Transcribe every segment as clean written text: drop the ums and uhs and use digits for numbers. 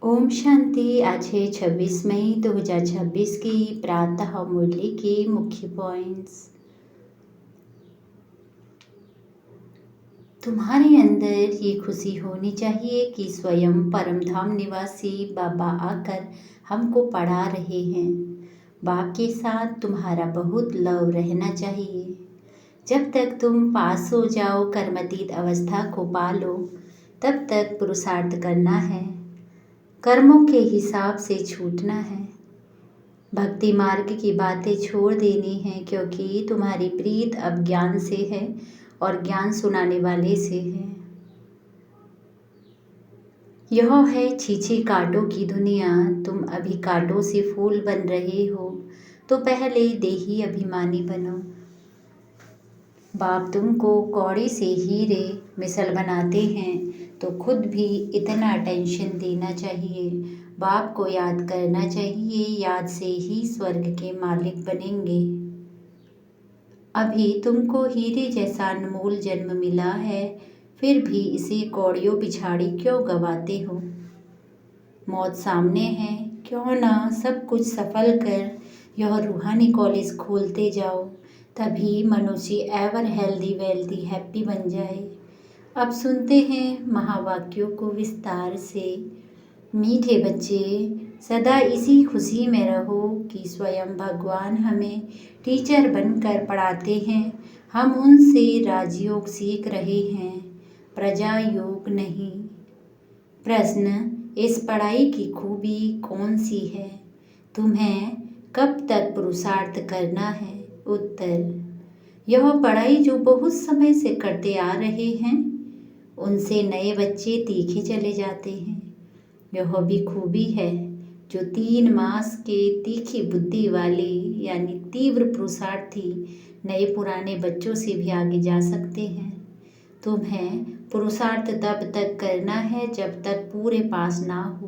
ओम शांति। आज है 26 मई 2026 की प्रातः मुरली के मुख्य पॉइंट्स। तुम्हारे अंदर ये खुशी होनी चाहिए कि स्वयं परमधाम निवासी बाबा आकर हमको पढ़ा रहे हैं। बाप के साथ तुम्हारा बहुत लव रहना चाहिए। जब तक तुम पास हो जाओ, कर्मातीत अवस्था को पालो, तब तक पुरुषार्थ करना है। कर्मों के हिसाब से छूटना है। भक्ति मार्ग की बातें छोड़ देनी है, क्योंकि तुम्हारी प्रीत अब ज्ञान से है और ज्ञान सुनाने वाले से है। यह है छीछी कांटों की दुनिया। तुम अभी कांटों से फूल बन रहे हो, तो पहले देही अभिमानी बनो। बाप तुमको कौड़ी से हीरे मिसल बनाते हैं, तो खुद भी इतना टेंशन देना चाहिए। बाप को याद करना चाहिए, याद से ही स्वर्ग के मालिक बनेंगे। अभी तुमको हीरे जैसा अनमोल जन्म मिला है, फिर भी इसे कौड़ियों पिछाड़ी क्यों गवाते हो। मौत सामने है, क्यों ना सब कुछ सफल कर यह रूहानी कॉलेज खोलते जाओ, तभी मनुष्य एवर हेल्दी वेल्दी हैप्पी बन जाए। अब सुनते हैं महावाक्यों को विस्तार से। मीठे बच्चे, सदा इसी खुशी में रहो कि स्वयं भगवान हमें टीचर बनकर पढ़ाते हैं। हम उनसे राजयोग सीख रहे हैं, प्रजा योग नहीं। प्रश्न, इस पढ़ाई की खूबी कौन सी है? तुम्हें कब तक पुरुषार्थ करना है? उत्तर, यह पढ़ाई जो बहुत समय से करते आ रहे हैं, उनसे नए बच्चे तीखे चले जाते हैं। यह भी खूबी है जो 3 मास के तीखी बुद्धि वाले यानी तीव्र पुरुषार्थी नए पुराने बच्चों से भी आगे जा सकते हैं। तुम्हें पुरुषार्थ तब तक करना है जब तक पूरे पास ना हो,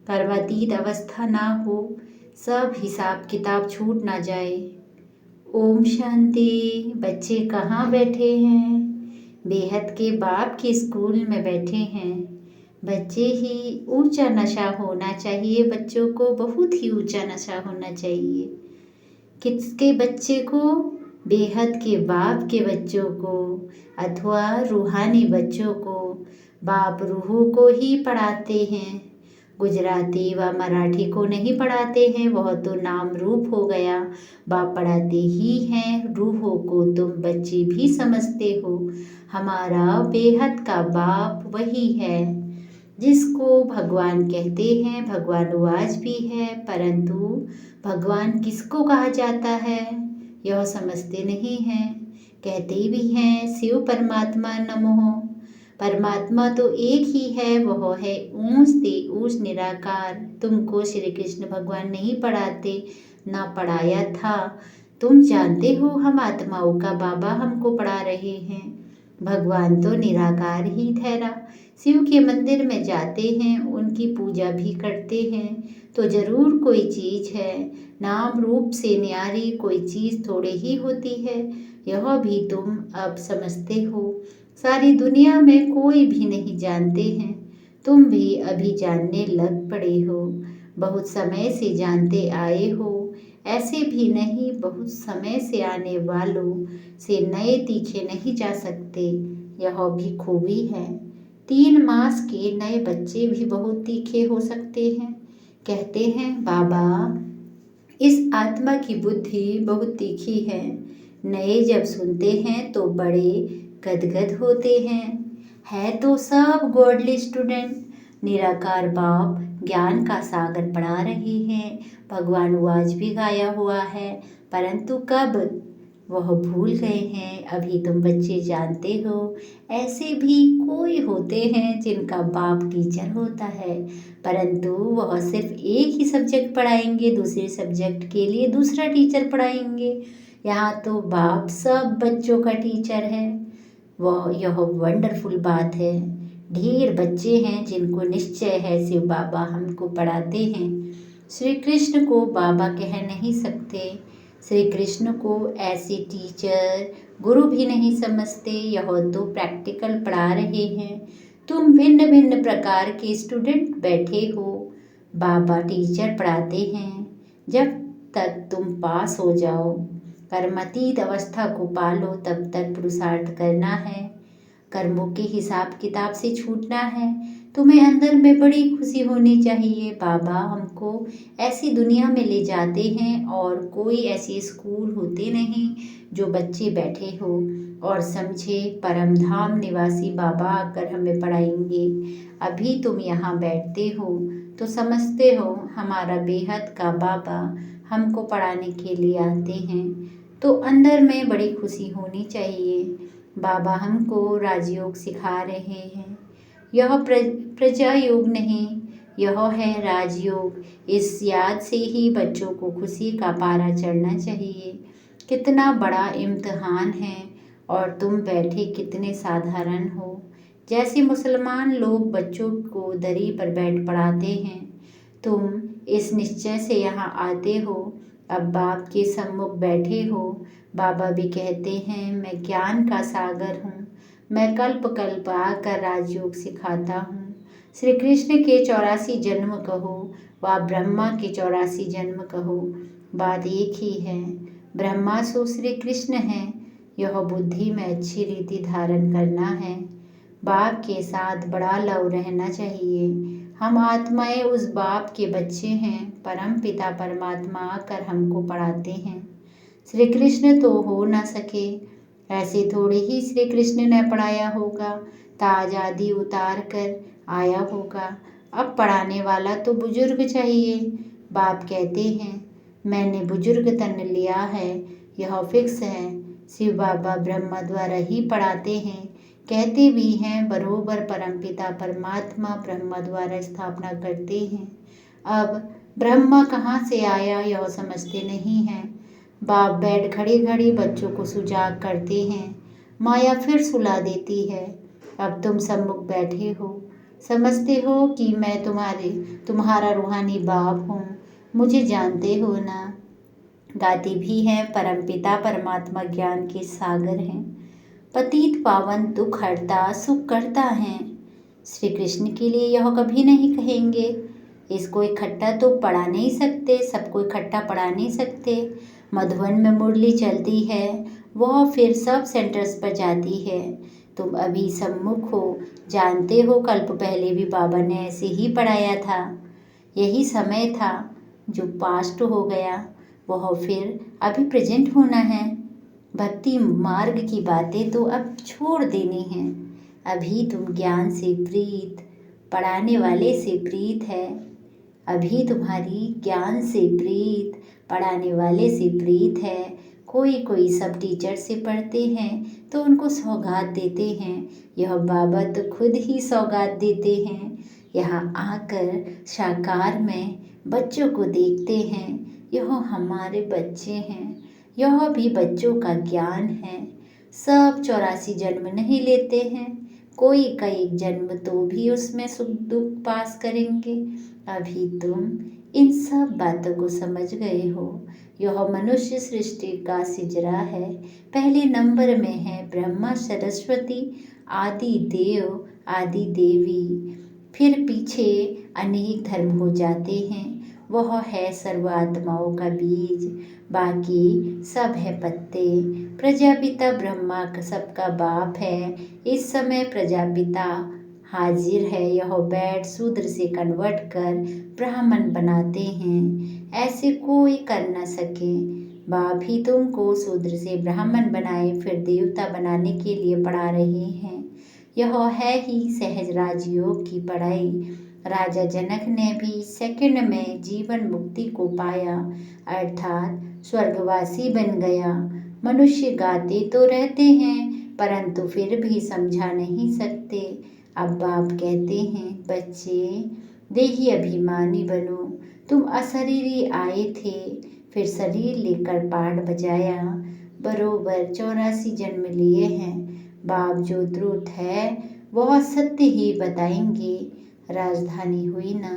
कर्मातीत अवस्था ना हो, सब हिसाब किताब छूट ना जाए। ओम शांति। बच्चे कहाँ बैठे हैं? बेहद के बाप के स्कूल में बैठे हैं। बच्चे ही ऊंचा नशा होना चाहिए, बच्चों को बहुत ही ऊंचा नशा होना चाहिए। किसके बच्चे को? बेहद के बाप के बच्चों को, अथवा रूहानी बच्चों को। बाप रूहों को ही पढ़ाते हैं, गुजराती व मराठी को नहीं पढ़ाते हैं, वह तो नाम रूप हो गया। बाप पढ़ाते ही हैं रूहों को। तुम बच्चे भी समझते हो, हमारा बेहद का बाप वही है जिसको भगवान कहते हैं। भगवान वो आज भी है, परंतु भगवान किसको कहा जाता है यह समझते नहीं हैं। कहते भी हैं शिव परमात्मा नमो। परमात्मा तो एक ही है, वह है ऊंच ते ऊंच निराकार। तुमको श्री कृष्ण भगवान नहीं पढ़ाते, ना पढ़ाया था। तुम जानते हो हम आत्माओं का बाबा हमको पढ़ा रहे हैं। भगवान तो निराकार ही ठहरा। शिव के मंदिर में जाते हैं, उनकी पूजा भी करते हैं, तो जरूर कोई चीज़ है। नाम रूप से न्यारी कोई चीज़ थोड़े ही होती है, यह भी तुम अब समझते हो। सारी दुनिया में कोई भी नहीं जानते हैं, तुम भी अभी जानने लग पड़े हो। बहुत समय से जानते आए हो, ऐसे भी नहीं बहुत समय से आने वालों से नए तीखे नहीं जा सकते, यह भी खूबी है। 3 मास के नए बच्चे भी बहुत तीखे हो सकते हैं। कहते हैं बाबा इस आत्मा की बुद्धि बहुत तीखी है। नए जब सुनते हैं तो बड़े गदगद होते हैं। है तो सब गॉडली स्टूडेंट। निराकार बाप ज्ञान का सागर पढ़ा रहे हैं। भगवान वो आज भी गाया हुआ है, परंतु कब वह भूल गए हैं। अभी तुम बच्चे जानते हो, ऐसे भी कोई होते हैं जिनका बाप टीचर होता है, परंतु वह सिर्फ एक ही सब्जेक्ट पढ़ाएंगे, दूसरे सब्जेक्ट के लिए दूसरा टीचर पढ़ाएंगे। यहाँ तो बाप सब बच्चों का टीचर है। यह वंडरफुल बात है। ढेर बच्चे हैं जिनको निश्चय है शिव बाबा हमको पढ़ाते हैं। श्री कृष्ण को बाबा कह नहीं सकते, श्री कृष्ण को ऐसे टीचर गुरु भी नहीं समझते। यह तो प्रैक्टिकल पढ़ा रहे हैं, तुम भिन्न भिन्न प्रकार के स्टूडेंट बैठे हो। बाबा टीचर पढ़ाते हैं जब तक तुम पास हो जाओ। कर्मातीत अवस्था को पालो, तब तक पुरुषार्थ करना है। कर्मों के हिसाब किताब से छूटना है। तुम्हें अंदर में बड़ी खुशी होनी चाहिए। बाबा हमको ऐसी दुनिया में ले जाते हैं और कोई ऐसे स्कूल होते नहीं जो बच्चे बैठे हो और समझे परम धाम निवासी बाबा आकर हमें पढ़ाएंगे। अभी तुम यहाँ बैठते हो तो समझते हो हमारा बेहद का बाबा हमको पढ़ाने के लिए आते हैं, तो अंदर में बड़ी खुशी होनी चाहिए। बाबा हमको राजयोग सिखा रहे हैं। यह प्रजा योग नहीं, यह है राजयोग। इस याद से ही बच्चों को खुशी का पारा चढ़ना चाहिए। कितना बड़ा इम्तिहान है और तुम बैठे कितने साधारण हो। जैसे मुसलमान लोग बच्चों को दरी पर बैठ पढ़ाते हैं, तुम इस निश्चय से यहाँ आते हो। अब बाप के सम्मुख बैठे हो। बाबा भी कहते हैं मैं ज्ञान का सागर हूँ, मैं कल्प कल्प आकर राजयोग सिखाता हूँ। श्री कृष्ण के 84 जन्म कहो व ब्रह्मा के 84 जन्म कहो, बात एक ही है। ब्रह्मा सो श्री कृष्ण है। यह बुद्धि में अच्छी रीति धारण करना है। बाप के साथ बड़ा लव रहना चाहिए। हम आत्माएं उस बाप के बच्चे हैं। परम पिता परमात्मा आकर हमको पढ़ाते हैं। श्री कृष्ण तो हो ना सके, ऐसे थोड़े ही श्री कृष्ण ने पढ़ाया होगा। ताज आदि उतार कर आया होगा। अब पढ़ाने वाला तो बुजुर्ग चाहिए। बाप कहते हैं मैंने बुजुर्ग तन लिया है, यह फिक्स है। शिव बाबा ब्रह्मा द्वारा ही पढ़ाते हैं। कहते भी हैं बरोबर परमपिता परमात्मा ब्रह्मा द्वारा स्थापना करते हैं। अब ब्रह्मा कहाँ से आया यह समझते नहीं हैं। बाप बैठ घड़ी घड़ी बच्चों को सुजाग करते हैं। माया फिर सुला देती है। अब तुम सम्मुख बैठे हो, समझते हो कि मैं तुम्हारा रूहानी बाप हूँ। मुझे जानते हो ना। गाती भी हैं परमपिता परमात्मा ज्ञान के सागर हैं। पतित पावन दुख हरता सुख करता है। श्री कृष्ण के लिए यह कभी नहीं कहेंगे। इसको इकट्ठा तो पढ़ा नहीं सकते, सबको इकट्ठा पढ़ा नहीं सकते। मधुबन में मुरली चलती है, वह फिर सब सेंटर्स पर जाती है। तुम अभी सम्मुख हो, जानते हो कल्प पहले भी बाबा ने ऐसे ही पढ़ाया था। यही समय था जो पास्ट हो गया, वह फिर अभी प्रेजेंट होना है। भक्ति मार्ग की बातें तो अब छोड़ देनी हैं। अभी तुम ज्ञान से प्रीत, पढ़ाने वाले से प्रीत है। अभी तुम्हारी ज्ञान से प्रीत, पढ़ाने वाले से प्रीत है। कोई कोई सब टीचर से पढ़ते हैं तो उनको सौगात देते हैं। यह बाबा तो खुद ही सौगात देते हैं। यहाँ आकर साकार में बच्चों को देखते हैं। यह हमारे बच्चे हैं। यह भी बच्चों का ज्ञान है। सब 84 जन्म नहीं लेते हैं, कोई का एक जन्म तो भी उसमें सुख दुख पास करेंगे। अभी तुम इन सब बातों को समझ गए हो। यह मनुष्य सृष्टि का सिजरा है। पहले नंबर में है ब्रह्मा सरस्वती आदि देव आदि देवी। फिर पीछे अनेक धर्म हो जाते हैं। वह है सर्वात्माओं का बीज, बाकी सब है पत्ते। प्रजापिता ब्रह्मा सबका बाप है। इस समय प्रजापिता हाजिर है। यह बैठ शूद्र से कन्वर्ट कर ब्राह्मण बनाते हैं। ऐसे कोई कर न सके। बाप ही तुमको शूद्र से ब्राह्मण बनाए फिर देवता बनाने के लिए पढ़ा रहे हैं। यह है ही सहज राजयोग की पढ़ाई। राजा जनक ने भी सेकंड में जीवन मुक्ति को पाया, अर्थात स्वर्गवासी बन गया। मनुष्य गाते तो रहते हैं परंतु फिर भी समझा नहीं सकते। अब बाप कहते हैं बच्चे देही अभिमानी बनो। तुम अशरीरी आए थे, फिर शरीर लेकर पाठ बजाया। बरोबर 84 जन्म लिए हैं। बाप जो द्रुत है वह सत्य ही बताएंगे। राजधानी हुई ना।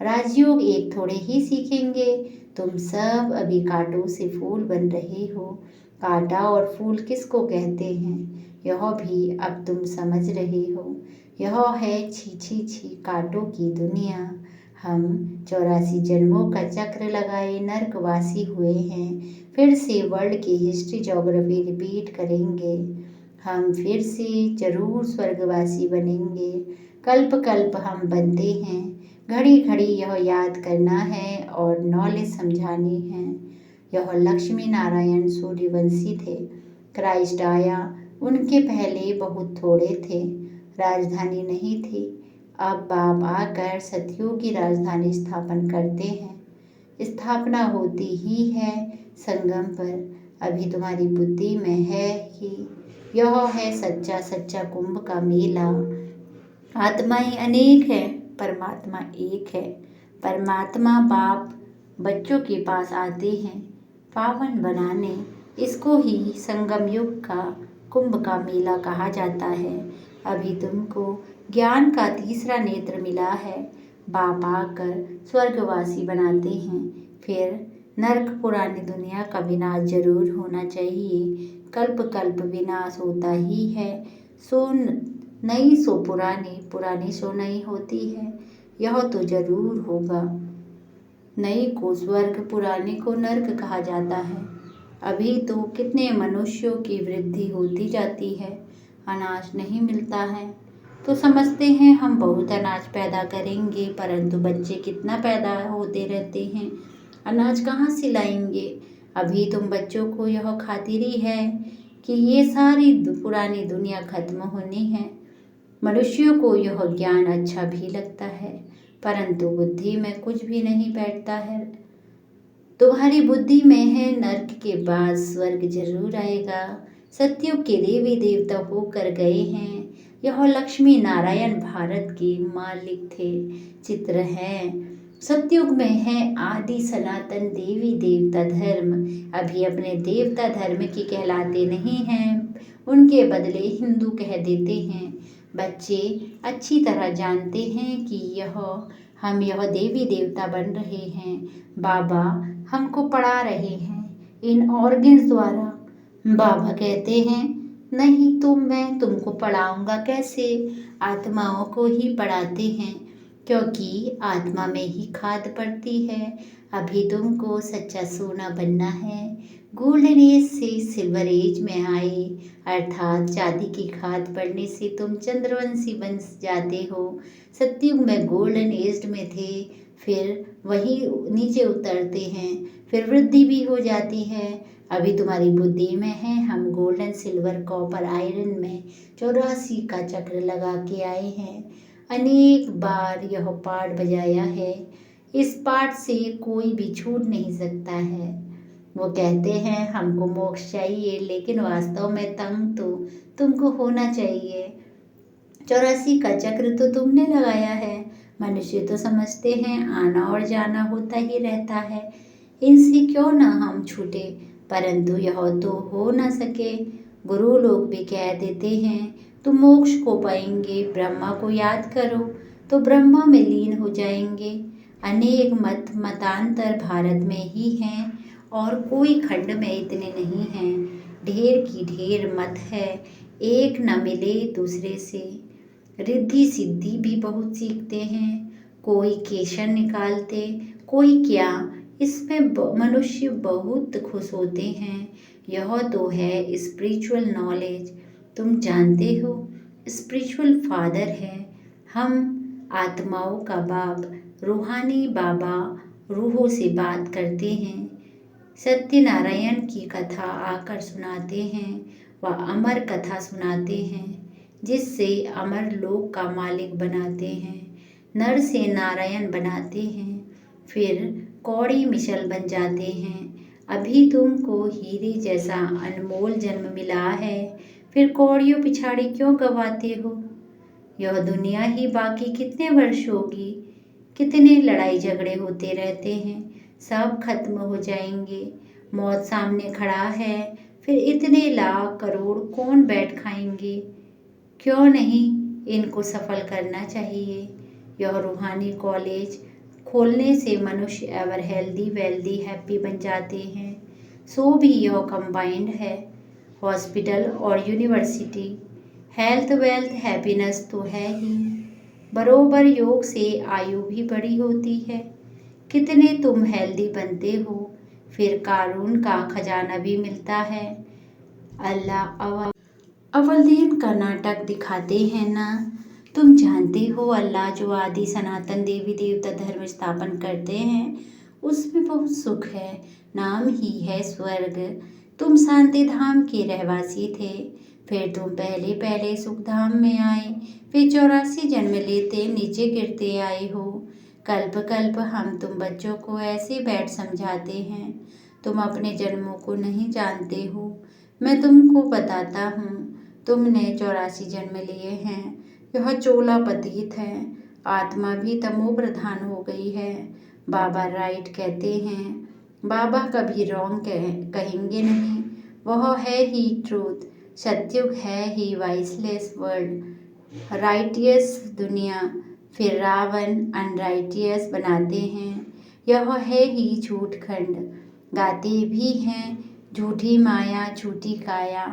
राजयोग एक थोड़े ही सीखेंगे। तुम सब अभी कांटों से फूल बन रहे हो। कांटा और फूल किसको कहते हैं यह भी अब तुम समझ रहे हो। यह है छी छी छी कांटों की दुनिया। हम 84 जन्मों का चक्र लगाए नर्कवासी हुए हैं, फिर से वर्ल्ड की हिस्ट्री ज्योग्राफी रिपीट करेंगे। हम फिर से जरूर स्वर्गवासी बनेंगे। कल्प कल्प हम बनते हैं, घड़ी घड़ी यह याद करना है और नॉलेज समझानी है। यह लक्ष्मी नारायण सूर्यवंशी थे। क्राइस्ट आया, उनके पहले बहुत थोड़े थे, राजधानी नहीं थी। अब बाप आकर सतियों की राजधानी स्थापन करते हैं। स्थापना होती ही है संगम पर। अभी तुम्हारी बुद्धि में है कि यह है सच्चा सच्चा कुंभ का मेला। आत्माएं अनेक है, परमात्मा एक है। परमात्मा बाप बच्चों के पास आते हैं पावन बनाने। इसको ही संगम युग का कुंभ का मेला कहा जाता है। अभी तुमको ज्ञान का तीसरा नेत्र मिला है। बाप आकर स्वर्गवासी बनाते हैं, फिर नरक पुरानी दुनिया का विनाश जरूर होना चाहिए। कल्प कल्प विनाश होता ही है। सो नई सो पुरानी, पुरानी सो नई होती है। यह तो जरूर होगा। नई को स्वर्ग, पुराने को नर्क कहा जाता है। अभी तो कितने मनुष्यों की वृद्धि होती जाती है, अनाज नहीं मिलता है। तो समझते हैं हम बहुत अनाज पैदा करेंगे, परंतु बच्चे कितना पैदा होते रहते हैं, अनाज कहाँ से लाएंगे। अभी तुम बच्चों को यह खातिरी है कि ये सारी पुरानी दुनिया खत्म होनी है। मनुष्यों को यह ज्ञान अच्छा भी लगता है, परंतु बुद्धि में कुछ भी नहीं बैठता है। तुम्हारी बुद्धि में है नर्क के बाद स्वर्ग जरूर आएगा। सतयुग के देवी देवता होकर गए हैं। यह लक्ष्मी नारायण भारत के मालिक थे, चित्र है। सतयुग में है आदि सनातन देवी देवता धर्म। अभी अपने देवता धर्म की कहलाते नहीं हैं, उनके बदले हिंदू कह देते हैं। बच्चे अच्छी तरह जानते हैं कि हम यह देवी देवता बन रहे हैं। बाबा हमको पढ़ा रहे हैं इन ऑर्गन्स द्वारा। बाबा कहते हैं नहीं तो मैं तुमको पढ़ाऊंगा कैसे। आत्माओं को ही पढ़ाते हैं, क्योंकि आत्मा में ही खाद पड़ती है। अभी तुमको सच्चा सोना बनना है। गोल्डन एज से सिल्वर एज में आए, अर्थात चांदी की खाद पड़ने से तुम चंद्रवंशी बन जाते हो। सतयुग में गोल्डन एज में थे, फिर वही नीचे उतरते हैं, फिर वृद्धि भी हो जाती है। अभी तुम्हारी बुद्धि में है हम गोल्डन सिल्वर कॉपर आयरन में 84 का चक्र लगा के आए हैं। अनेक बार यह पाठ बजाया है। इस पाठ से कोई भी छूट नहीं सकता है। वो कहते हैं हमको मोक्ष चाहिए, लेकिन वास्तव में तंग तो तुमको होना चाहिए। 84 का चक्र तो तुमने लगाया है। मनुष्य तो समझते हैं आना और जाना होता ही रहता है, इनसे क्यों ना हम छूटे, परंतु यह तो हो ना सके। गुरु लोग भी कह देते हैं तुम मोक्ष को पाएंगे, ब्रह्मा को याद करो तो ब्रह्मा में लीन हो जाएंगे। अनेक मतांतर भारत में ही हैं और कोई खंड में इतने नहीं हैं। ढेर की ढेर मत है, एक न मिले दूसरे से। रिद्धि सिद्धि भी बहुत सीखते हैं, कोई केशन निकालते, कोई क्या। इसमें मनुष्य बहुत खुश होते हैं। यह तो है स्पिरिचुअल नॉलेज। तुम जानते हो स्पिरिचुअल फादर है। हम आत्माओं का बाप, रूहानी बाबा रूहों से बात करते हैं। सत्यनारायण की कथा आकर सुनाते हैं व अमर कथा सुनाते हैं, जिससे अमर लोक का मालिक बनाते हैं। नर से नारायण बनाते हैं, फिर कौड़ी मिशल बन जाते हैं। अभी तुमको हीरे जैसा अनमोल जन्म मिला है, फिर कौड़ियों पिछाड़ी क्यों गवाते हो। यह दुनिया ही बाकी कितने वर्ष होगी, कितने लड़ाई झगड़े होते रहते हैं, सब खत्म हो जाएंगे। मौत सामने खड़ा है, फिर इतने लाख करोड़ कौन बैठ खाएंगे। क्यों नहीं इनको सफल करना चाहिए। यह रूहानी कॉलेज खोलने से मनुष्य एवर हेल्दी वेल्दी हैप्पी बन जाते हैं। सो भी यह कंबाइंड है, हॉस्पिटल और यूनिवर्सिटी। हेल्थ वेल्थ हैप्पीनेस तो है ही, बरोबर योग से आयु भी बड़ी होती है। कितने तुम हेल्दी बनते हो, फिर कारून का खजाना भी मिलता है। अल्लाह अव्वल का नाटक दिखाते हैं ना। तुम जानते हो अल्लाह जो आदि सनातन देवी देवता धर्म स्थापन करते हैं उसमें बहुत सुख है, नाम ही है स्वर्ग। तुम शांति धाम के रहवासी थे, फिर तुम पहले पहले सुख धाम में आए, फिर 84 जन्म लेते नीचे गिरते आए हो। कल्प कल्प हम तुम बच्चों को ऐसे बैठ समझाते हैं, तुम अपने जन्मों को नहीं जानते हो। मैं तुमको बताता हूँ, तुमने 84 जन्म लिए हैं। यह चोला पतित है, आत्मा भी तमो प्रधान हो गई है। बाबा राइट कहते हैं, बाबा कभी रॉन्ग कहेंगे नहीं, वह है ही ट्रूथ। सत्युग है ही वाइसलेस वर्ल्ड, राइटियस दुनिया, फिर रावण अनराइटियस बनाते हैं। यह है ही झूठ खंड, गाते भी हैं झूठी माया झूठी काया।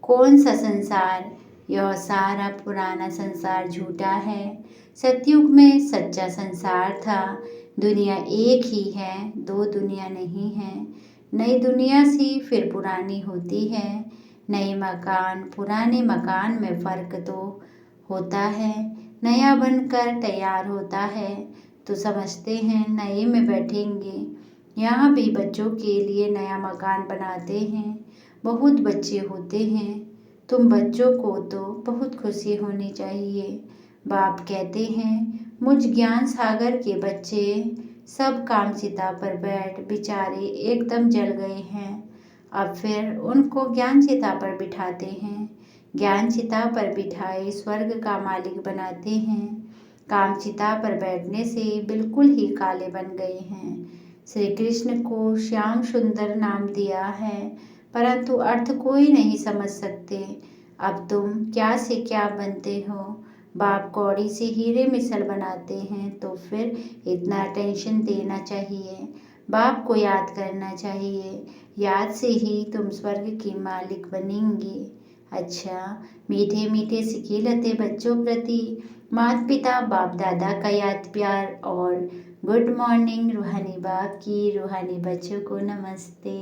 कौन सा संसार, यह सारा पुराना संसार झूठा है। सतयुग में सच्चा संसार था, दुनिया एक ही है, दो दुनिया नहीं है। नई दुनिया सी फिर पुरानी होती है, नए मकान पुराने मकान में फ़र्क तो होता है। नया बनकर तैयार होता है तो समझते हैं नए में बैठेंगे। यहाँ भी बच्चों के लिए नया मकान बनाते हैं, बहुत बच्चे होते हैं। तुम बच्चों को तो बहुत खुशी होनी चाहिए। बाप कहते हैं, मुझ ज्ञान सागर के बच्चे सब कामचिता पर बैठ बेचारे एकदम जल गए हैं। अब फिर उनको ज्ञान चिता पर बिठाते हैं, ज्ञान चिता पर बिठाए स्वर्ग का मालिक बनाते हैं। काम चिता पर बैठने से बिल्कुल ही काले बन गए हैं। श्री कृष्ण को श्याम सुंदर नाम दिया है, परंतु अर्थ कोई नहीं समझ सकते। अब तुम क्या से क्या बनते हो। बाप कौड़ी से हीरे मिसल बनाते हैं, तो फिर इतना टेंशन देना चाहिए। बाप को याद करना चाहिए, याद से ही तुम स्वर्ग की मालिक बनेंगे। अच्छा, मीठे मीठे सिखिलते बच्चों प्रति माता पिता बाप दादा का याद प्यार और गुड मॉर्निंग रूहानी बाप की, रूहानी बच्चों को नमस्ते।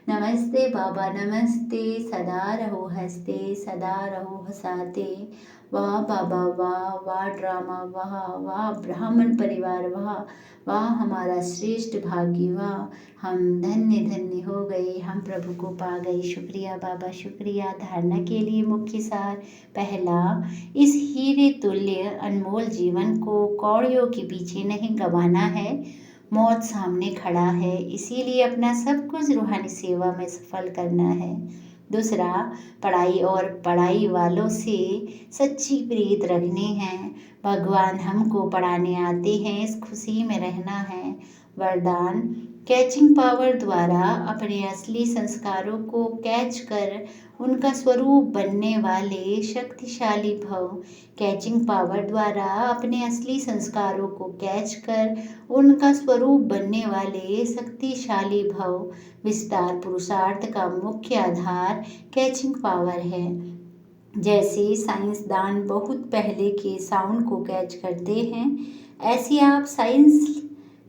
नमस्ते बाबा नमस्ते, सदा रहो हंसते सदा रहो हंसाते। वाह बाबा वाह, वाह ड्रामा वाह, वाह ब्राह्मण परिवार वाह, वाह हमारा श्रेष्ठ भाग्य वाह। हम धन्य धन्य हो गए, हम प्रभु को पा गए। शुक्रिया बाबा शुक्रिया। धारणा के लिए मुख्य सार, पहला, इस हीरे तुल्य अनमोल जीवन को कौड़ियों के पीछे नहीं गंवाना है। मौत सामने खड़ा है, इसीलिए अपना सब कुछ रूहानी सेवा में सफल करना है। दूसरा, पढ़ाई और पढ़ाई वालों से सच्ची प्रीत रखनी है। भगवान हमको पढ़ाने आते हैं, इस खुशी में रहना है। वरदान, कैचिंग पावर द्वारा अपने असली संस्कारों को कैच कर उनका स्वरूप बनने वाले शक्तिशाली भव। कैचिंग पावर द्वारा अपने असली संस्कारों को कैच कर उनका स्वरूप बनने वाले शक्तिशाली भव। विस्तार पुरुषार्थ का मुख्य आधार कैचिंग पावर है। जैसे साइंसदान बहुत पहले के साउंड को कैच करते हैं, ऐसे आप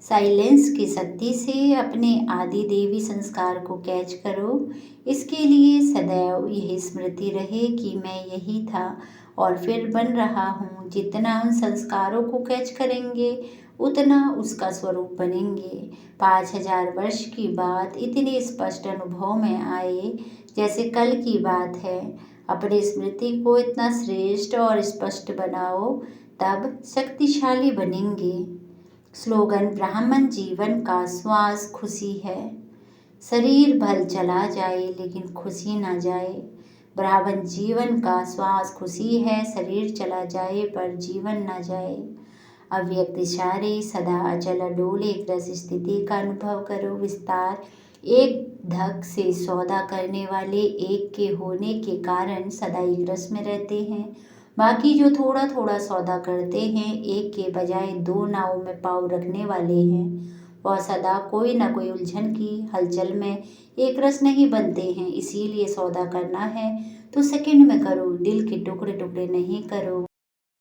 साइलेंस की शक्ति से अपने आदि देवी संस्कार को कैच करो। इसके लिए सदैव यही स्मृति रहे कि मैं यही था और फिर बन रहा हूँ। जितना उन संस्कारों को कैच करेंगे उतना उसका स्वरूप बनेंगे। 5000 वर्ष की बात इतने स्पष्ट अनुभव में आए जैसे कल की बात है। अपनी स्मृति को इतना श्रेष्ठ और स्पष्ट बनाओ, तब शक्तिशाली बनेंगे। स्लोगन, ब्राह्मण जीवन का श्वास खुशी है। शरीर भल चला जाए लेकिन खुशी ना जाए। ब्राह्मण जीवन का श्वास खुशी है, शरीर चला जाए पर जीवन ना जाए। अव्यक्त इशारे, सदा अचल डोले एक रस स्थिति का अनुभव करो। विस्तार, एक धक से सौदा करने वाले एक के होने के कारण सदा एक रस में रहते हैं। बाकी जो थोड़ा थोड़ा सौदा करते हैं, एक के बजाय 2 नावों में पाँव रखने वाले हैं। वह सदा कोई न कोई उलझन की हलचल में एक रस नहीं बनते हैं। इसीलिए सौदा करना है तो सेकंड में करो, दिल के टुकड़े टुकड़े नहीं करो।